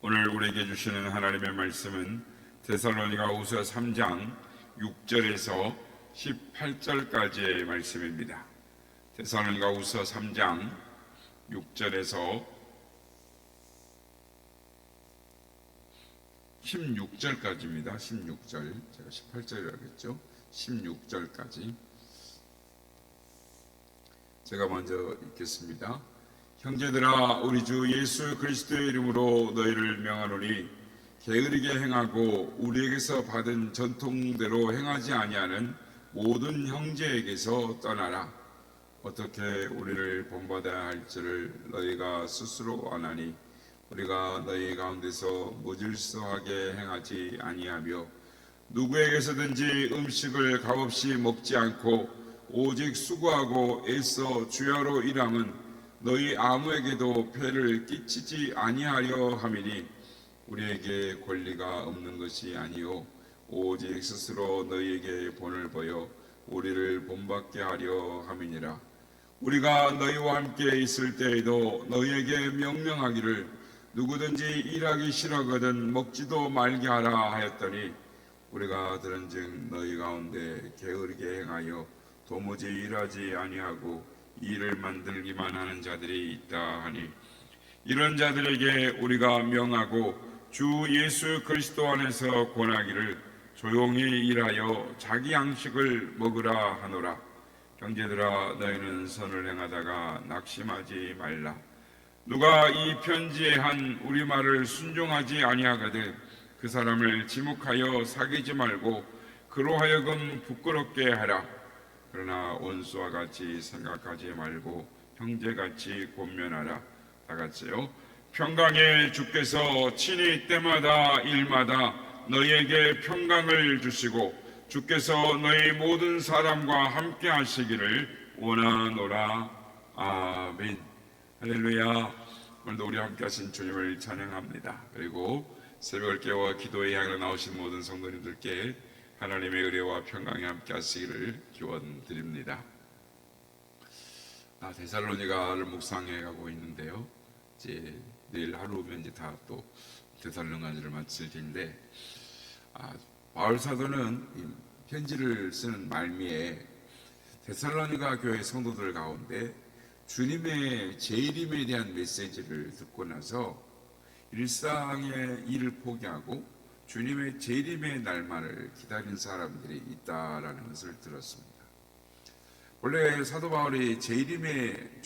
오늘 우리에게 주시는 하나님의 말씀은 데살로니가후서 3장 6절에서 18절까지의 말씀입니다. 데살로니가후서 3장 6절에서 16절까지입니다. 16절, 제가 18절이라고 했죠. 16절까지 제가 먼저 읽겠습니다. 형제들아, 우리 주 예수 그리스도의 이름으로 너희를 명하노니 게으르게 행하고 우리에게서 받은 전통대로 행하지 아니하는 모든 형제에게서 떠나라. 어떻게 우리를 본받아야 할지를 너희가 스스로 아나니 우리가 너희 가운데서 무질서하게 행하지 아니하며 누구에게서든지 음식을 값없이 먹지 않고 오직 수고하고 애써 주야로 일함은 너희 아무에게도 폐를 끼치지 아니하려 함이니 우리에게 권리가 없는 것이 아니요 오직 스스로 너희에게 본을 보여 우리를 본받게 하려 함이니라. 우리가 너희와 함께 있을 때에도 너희에게 명령하기를 누구든지 일하기 싫어하거든 먹지도 말게 하라 하였더니 우리가 들은즉 너희 가운데 게으르게 행하여 도무지 일하지 아니하고 일을 만들기만 하는 자들이 있다 하니 이런 자들에게 우리가 명하고 주 예수 그리스도 안에서 권하기를 조용히 일하여 자기 양식을 먹으라 하노라. 형제들아, 너희는 선을 행하다가 낙심하지 말라. 누가 이 편지에 한 우리 말을 순종하지 아니하거든 그 사람을 지목하여 사귀지 말고 그로 하여금 부끄럽게 하라. 그러나 원수와 같이 생각하지 말고 형제같이 권면하라. 다 같이요. 평강의 주께서 친히 때마다 일마다 너희에게 평강을 주시고 주께서 너희 모든 사람과 함께 하시기를 원하노라. 아멘. 할렐루야. 오늘도 우리 함께 하신 주님을 찬양합니다. 그리고 새벽을 깨워 기도에 향해 나오신 모든 성도님들께 하나님의 은혜와 평강이 함께 하시기를 기원드립니다. 데살로니가를 묵상해 가고 있는데요. 이제 내일 하루면 이제 다 또 데살로니가를 마칠 텐데, 바울 사도는 편지를 쓰는 말미에 데살로니가 교회 성도들 가운데 주님의 재림에 대한 메시지를 듣고 나서 일상의 일을 포기하고 주님의 재림의 날만을 기다린 사람들이 있다라는 것을 들었습니다. 원래 사도 바울이 주님의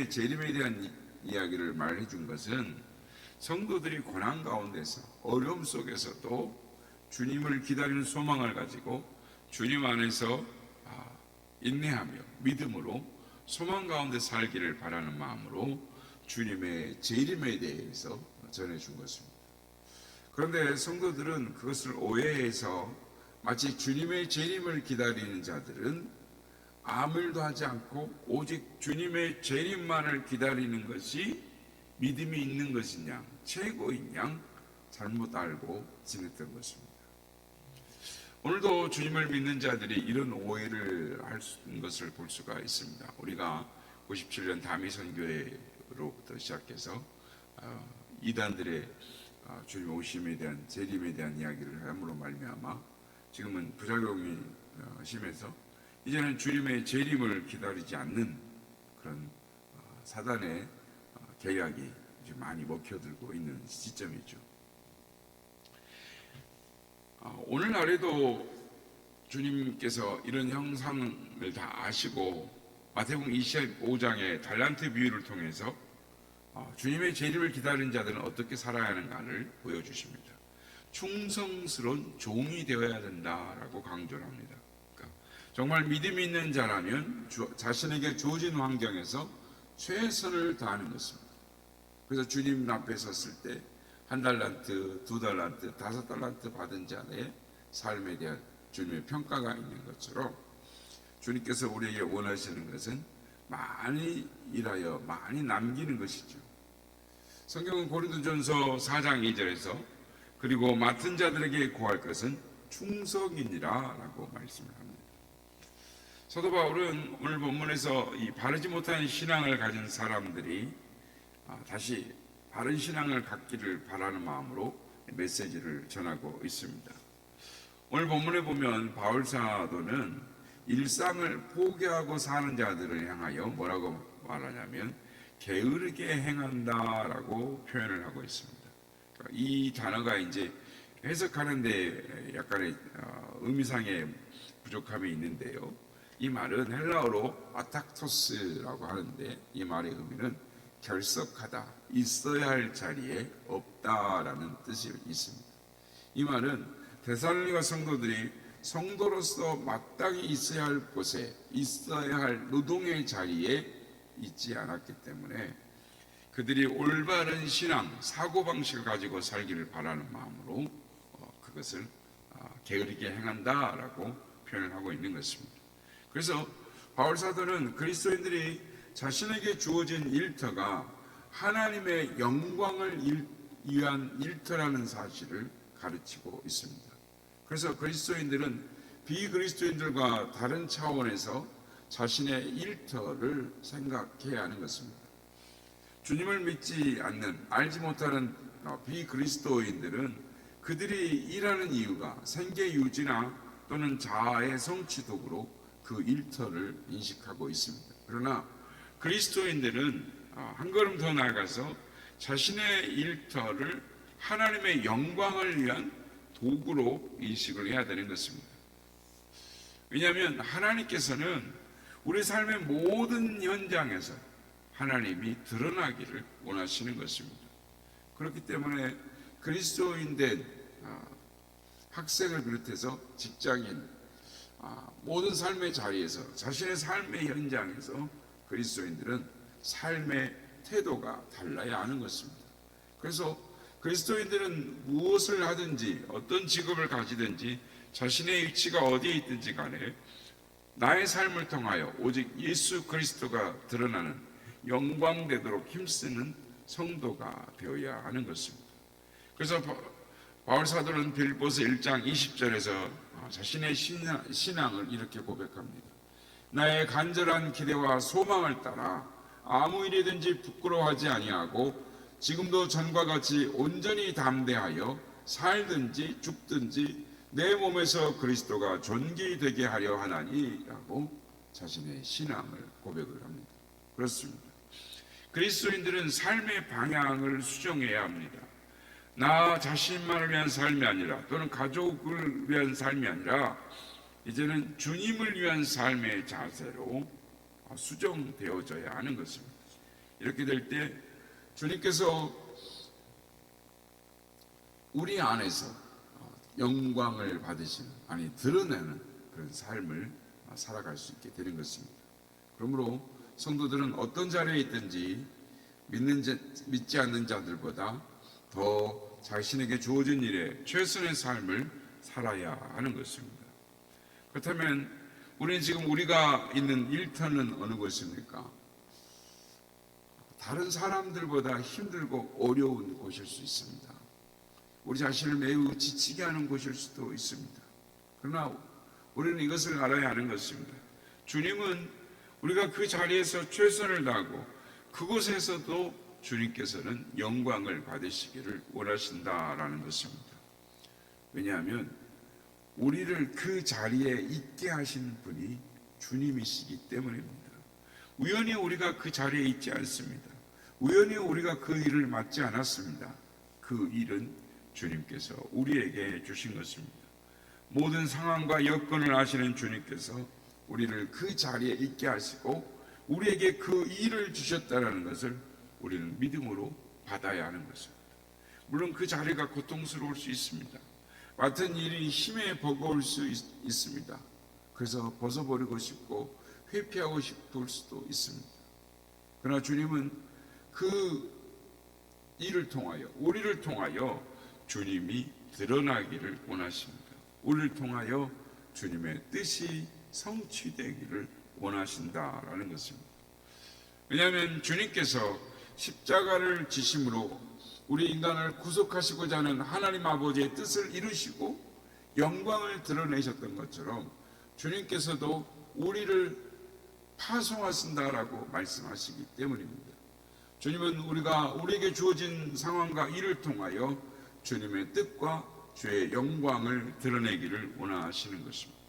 재림에 대한 이야기를 말해준 것은 성도들이 고난 가운데서 어려움 속에서도 주님을 기다리는 소망을 가지고 주님 안에서 인내하며 믿음으로 소망 가운데 살기를 바라는 마음으로 주님의 재림에 대해서 전해준 것입니다. 그런데 성도들은 그것을 오해해서 마치 주님의 재림을 기다리는 자들은 아무 일도 하지 않고 오직 주님의 재림만을 기다리는 것이 믿음이 있는 것이냐, 최고인 양 잘못 알고 지냈던 것입니다. 오늘도 주님을 믿는 자들이 이런 오해를 할 것을 볼 수가 있습니다. 우리가 97년 다미선교회로부터 시작해서 이단들의 주님 오심에 대한 재림에 대한 이야기를 함으로 말미암아 지금은 부작용이 심해서 이제는 주님의 재림을 기다리지 않는 그런 사단의 계략이 많이 먹혀들고 있는 시점이죠. 오늘날에도 주님께서 이런 형상을 다 아시고 마태복음 25장의 달란트 비유를 통해서 주님의 재림을 기다리는 자들은 어떻게 살아야 하는가를 보여주십니다. 충성스러운 종이 되어야 된다라고 강조를 합니다. 그러니까 정말 믿음이 있는 자라면 자신에게 주어진 환경에서 최선을 다하는 것입니다. 그래서 주님 앞에 섰을 때 1달란트, 2달란트, 5달란트 받은 자의 삶에 대한 주님의 평가가 있는 것처럼 주님께서 우리에게 원하시는 것은 많이 일하여 많이 남기는 것이죠. 성경은 고린도전서 4장 2절에서 그리고 맡은 자들에게 구할 것은 충성이니라 라고 말씀을 합니다. 사도 바울은 오늘 본문에서 이 바르지 못한 신앙을 가진 사람들이 다시 바른 신앙을 갖기를 바라는 마음으로 메시지를 전하고 있습니다. 오늘 본문에 보면 바울 사도는 일상을 포기하고 사는 자들을 향하여 뭐라고 말하냐면 게으르게 행한다라고 표현을 하고 있습니다. 이 단어가 이제 해석하는데 약간의 의미상의 부족함이 있는데요. 이 말은 헬라어로 아탁토스라고 하는데 이 말의 의미는 결석하다, 있어야 할 자리에 없다라는 뜻이 있습니다. 이 말은 데살로니가 성도들이 성도로서 마땅히 있어야 할 곳에, 있어야 할 노동의 자리에 있지 않았기 때문에 그들이 올바른 신앙, 사고방식을 가지고 살기를 바라는 마음으로 그것을 게으르게 행한다라고 표현을 하고 있는 것입니다. 그래서 바울 사도는 그리스도인들이 자신에게 주어진 일터가 하나님의 영광을 위한 일터라는 사실을 가르치고 있습니다. 그래서 그리스도인들은 비그리스도인들과 다른 차원에서 자신의 일터를 생각해야 하는 것입니다. 주님을 믿지 않는, 알지 못하는 비그리스도인들은 그들이 일하는 이유가 생계 유지나 또는 자아의 성취 도구로 그 일터를 인식하고 있습니다. 그러나 그리스도인들은 한 걸음 더 나아가서 자신의 일터를 하나님의 영광을 위한 도구로 인식을 해야 되는 것입니다. 왜냐하면 하나님께서는 우리 삶의 모든 현장에서 하나님이 드러나기를 원하시는 것입니다. 그렇기 때문에 그리스도인된 학생을 비롯해서 직장인, 모든 삶의 자리에서, 자신의 삶의 현장에서 그리스도인들은 삶의 태도가 달라야 하는 것입니다. 그래서 그리스도인들은 무엇을 하든지 어떤 직업을 가지든지 자신의 위치가 어디에 있든지 간에 나의 삶을 통하여 오직 예수 그리스도가 드러나는 영광되도록 힘쓰는 성도가 되어야 하는 것입니다. 그래서 바울 사도는 빌립보서 1장 20절에서 자신의 신앙을 이렇게 고백합니다. 나의 간절한 기대와 소망을 따라 아무 일이든지 부끄러워하지 아니하고 지금도 전과 같이 온전히 담대하여 살든지 죽든지 내 몸에서 그리스도가 존귀되게 하려 하나니 라고 자신의 신앙을 고백을 합니다. 그렇습니다. 그리스도인들은 삶의 방향을 수정해야 합니다. 나 자신만을 위한 삶이 아니라 또는 가족을 위한 삶이 아니라 이제는 주님을 위한 삶의 자세로 수정되어져야 하는 것입니다. 이렇게 될 때 주님께서 우리 안에서 영광을 받으시는, 드러내는 그런 삶을 살아갈 수 있게 되는 것입니다. 그러므로 성도들은 어떤 자리에 있든지 믿지 않는 자들보다 더 자신에게 주어진 일에 최선의 삶을 살아야 하는 것입니다. 그렇다면 우리는 지금 우리가 있는 일터는 어느 곳입니까? 다른 사람들보다 힘들고 어려운 곳일 수 있습니다. 우리 자신을 매우 지치게 하는 곳일 수도 있습니다. 그러나 우리는 이것을 알아야 하는 것입니다. 주님은 우리가 그 자리에서 최선을 다하고 그곳에서도 주님께서는 영광을 받으시기를 원하신다라는 것입니다. 왜냐하면 우리를 그 자리에 있게 하신 분이 주님이시기 때문입니다. 우연히 우리가 그 자리에 있지 않습니다. 우연히 우리가 그 일을 맡지 않았습니다. 그 일은 주님께서 우리에게 주신 것입니다. 모든 상황과 여건을 아시는 주님께서 우리를 그 자리에 있게 하시고 우리에게 그 일을 주셨다는 것을 우리는 믿음으로 받아야 하는 것입니다. 물론 그 자리가 고통스러울 수 있습니다. 맡은 일이 힘에 버거울 수 있습니다. 그래서 벗어버리고 싶고 회피하고 싶을 수도 있습니다. 그러나 주님은 그 일을 통하여, 우리를 통하여 주님이 드러나기를 원하십니다. 우리를 통하여 주님의 뜻이 성취되기를 원하신다라는 것입니다. 왜냐하면 주님께서 십자가를 지심으로 우리 인간을 구속하시고자 하는 하나님 아버지의 뜻을 이루시고 영광을 드러내셨던 것처럼 주님께서도 우리를 파송하신다라고 말씀하시기 때문입니다. 주님은 우리에게 주어진 상황과 일을 통하여 주님의 뜻과 주의 영광을 드러내기를 원하시는 것입니다.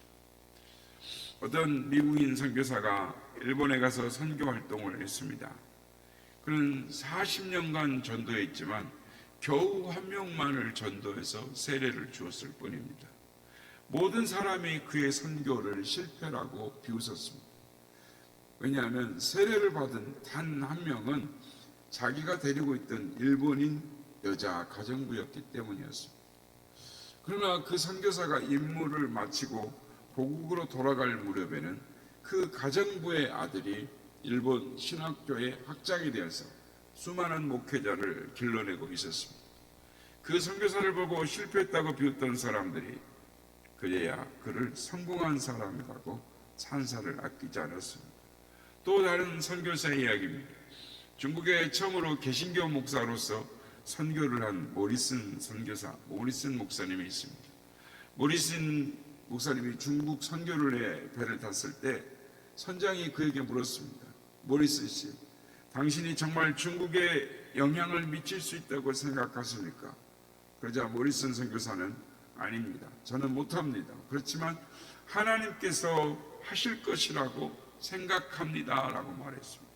어떤 미국인 선교사가 일본에 가서 선교 활동을 했습니다. 그는 40년간 전도했지만 겨우 한 명만을 전도해서 세례를 주었을 뿐입니다. 모든 사람이 그의 선교를 실패라고 비웃었습니다. 왜냐하면 세례를 받은 단 한 명은 자기가 데리고 있던 일본인 여자 가정부였기 때문이었습니다. 그러나 그 선교사가 임무를 마치고 고국으로 돌아갈 무렵에는 그 가정부의 아들이 일본 신학교의 학장이 되어서 수많은 목회자를 길러내고 있었습니다. 그 선교사를 보고 실패했다고 비웃던 사람들이 그제야 그를 성공한 사람이라고 찬사를 아끼지 않았습니다. 또 다른 선교사의 이야기입니다. 중국에 처음으로 개신교 목사로서 선교를 한 모리슨 목사님이 있습니다. 모리슨 목사님이 중국 선교를 해 배를 탔을 때 선장이 그에게 물었습니다. 모리슨 씨, 당신이 정말 중국에 영향을 미칠 수 있다고 생각하십니까? 그러자 모리슨 선교사는 아닙니다. 저는 못합니다. 그렇지만 하나님께서 하실 것이라고 생각합니다 라고 말했습니다.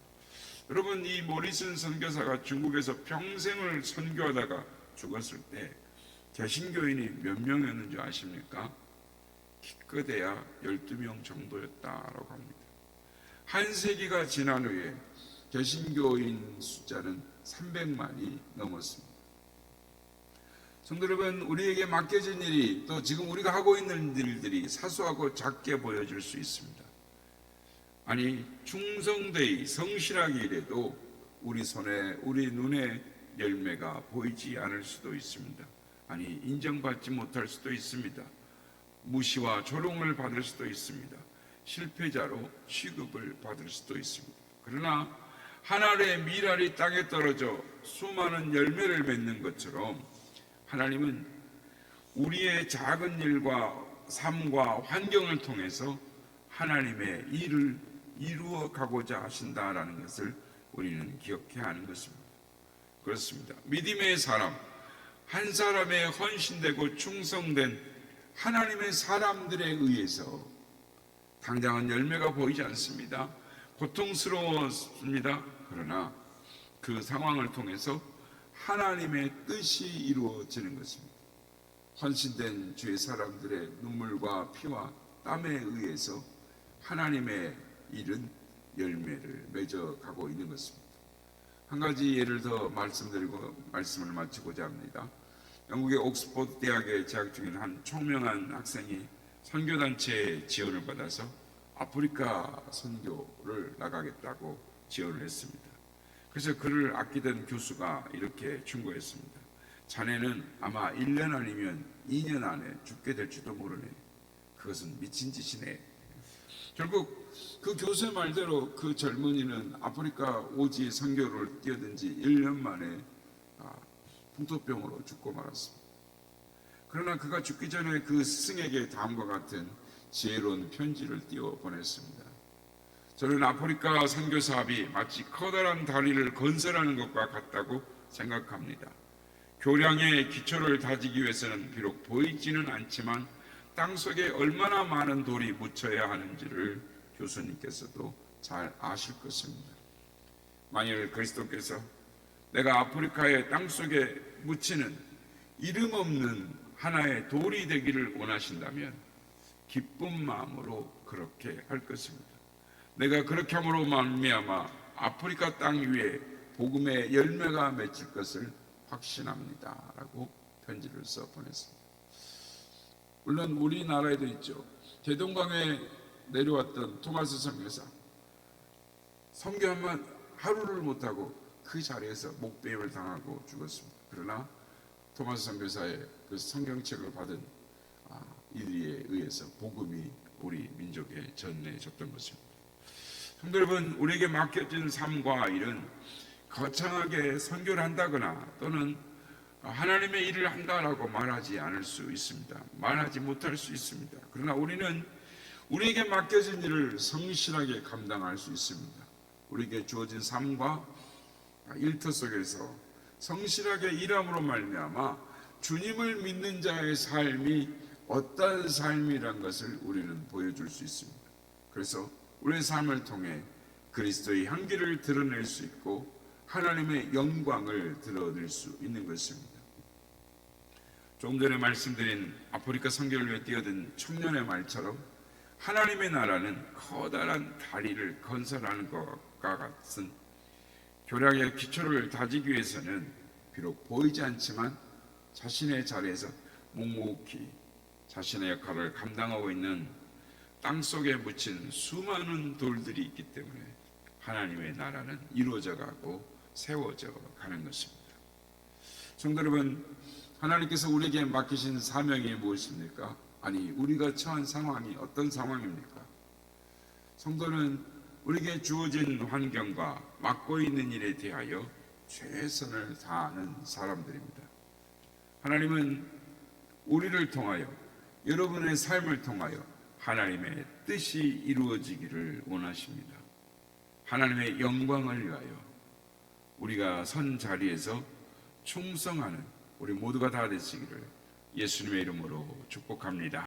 여러분, 이 모리슨 선교사가 중국에서 평생을 선교하다가 죽었을 때 개신교인이 몇 명이었는 줄 아십니까? 기껏해야 12명 정도였다라고 합니다. 한 세기가 지난 후에 개신교인 숫자는 300만이 넘었습니다. 성도 여러분, 우리에게 맡겨진 일이 또 지금 우리가 하고 있는 일들이 사소하고 작게 보여질 수 있습니다. 아니, 충성되이 성실하게 일해도 우리 손에, 우리 눈에 열매가 보이지 않을 수도 있습니다. 아니, 인정받지 못할 수도 있습니다. 무시와 조롱을 받을 수도 있습니다. 실패자로 취급을 받을 수도 있습니다. 그러나 하늘의 밀알이 땅에 떨어져 수많은 열매를 맺는 것처럼 하나님은 우리의 작은 일과 삶과 환경을 통해서 하나님의 일을 이루어 가고자 하신다라는 것을 우리는 기억해야 하는 것입니다. 그렇습니다. 믿음의 사람, 한 사람의 헌신되고 충성된 하나님의 사람들에 의해서 당장은 열매가 보이지 않습니다. 고통스러웠습니다. 그러나 그 상황을 통해서 하나님의 뜻이 이루어지는 것입니다. 헌신된 주의 사람들의 눈물과 피와 땀에 의해서 하나님의 일은 열매를 맺어가고 있는 것입니다. 한 가지 예를 더 말씀드리고 말씀을 마치고자 합니다. 영국의 옥스퍼드 대학에 재학 중인 한 총명한 학생이 선교단체의 지원을 받아서 아프리카 선교를 나가겠다고 지원을 했습니다. 그래서 그를 아끼던 교수가 이렇게 충고했습니다. 자네는 아마 1년 아니면 2년 안에 죽게 될지도 모르네. 그것은 미친 짓이네. 결국 그 교수의 말대로 그 젊은이는 아프리카 오지 선교를 뛰어든 지 1년 만에 풍토병으로 죽고 말았습니다. 그러나 그가 죽기 전에 그 스승에게 다음과 같은 지혜로운 편지를 띄워 보냈습니다. 저는 아프리카 선교 사업이 마치 커다란 다리를 건설하는 것과 같다고 생각합니다. 교량의 기초를 다지기 위해서는 비록 보이지는 않지만 땅속에 얼마나 많은 돌이 묻혀야 하는지를 교수님께서도 잘 아실 것입니다. 만일 그리스도께서 내가 아프리카의 땅속에 묻히는 이름 없는 하나의 돌이 되기를 원하신다면 기쁜 마음으로 그렇게 할 것입니다. 내가 그렇게 함으로 말미암아 아프리카 땅 위에 복음의 열매가 맺힐 것을 확신합니다 라고 편지를 써 보냈습니다. 물론 우리나라에도 있죠. 대동강에 내려왔던 토마스 선교사, 선교하면 하루를 못하고 그 자리에서 목베임을 당하고 죽었습니다. 그러나 토마스 선교사의 그 성경책을 받은 이들에 의해서 복음이 우리 민족에 전해졌던 것입니다. 성도 여러분, 우리에게 맡겨진 삶과 일은 거창하게 선교를 한다거나 또는 하나님의 일을 한다라고 말하지 않을 수 있습니다. 말하지 못할 수 있습니다. 그러나 우리는 우리에게 맡겨진 일을 성실하게 감당할 수 있습니다. 우리에게 주어진 삶과 일터 속에서 성실하게 일함으로 말미암아 주님을 믿는 자의 삶이 어떠한 삶이란 것을 우리는 보여줄 수 있습니다. 그래서 우리의 삶을 통해 그리스도의 향기를 드러낼 수 있고 하나님의 영광을 드러낼 수 있는 것입니다. 조금 전에 말씀드린 아프리카 선교를 위해 뛰어든 청년의 말처럼 하나님의 나라는 커다란 다리를 건설하는 것과 같은 교량의 기초를 다지기 위해서는 비록 보이지 않지만 자신의 자리에서 묵묵히 자신의 역할을 감당하고 있는 땅속에 묻힌 수많은 돌들이 있기 때문에 하나님의 나라는 이루어져 가고 세워져 가는 것입니다. 성도 여러분, 하나님께서 우리에게 맡기신 사명이 무엇입니까? 아니, 우리가 처한 상황이 어떤 상황입니까? 성도는 우리에게 주어진 환경과 맡고 있는 일에 대하여 최선을 다하는 사람들입니다. 하나님은 우리를 통하여, 여러분의 삶을 통하여 하나님의 뜻이 이루어지기를 원하십니다. 하나님의 영광을 위하여 우리가 선 자리에서 충성하는 우리 모두가 다 되시기를 예수님의 이름으로 축복합니다.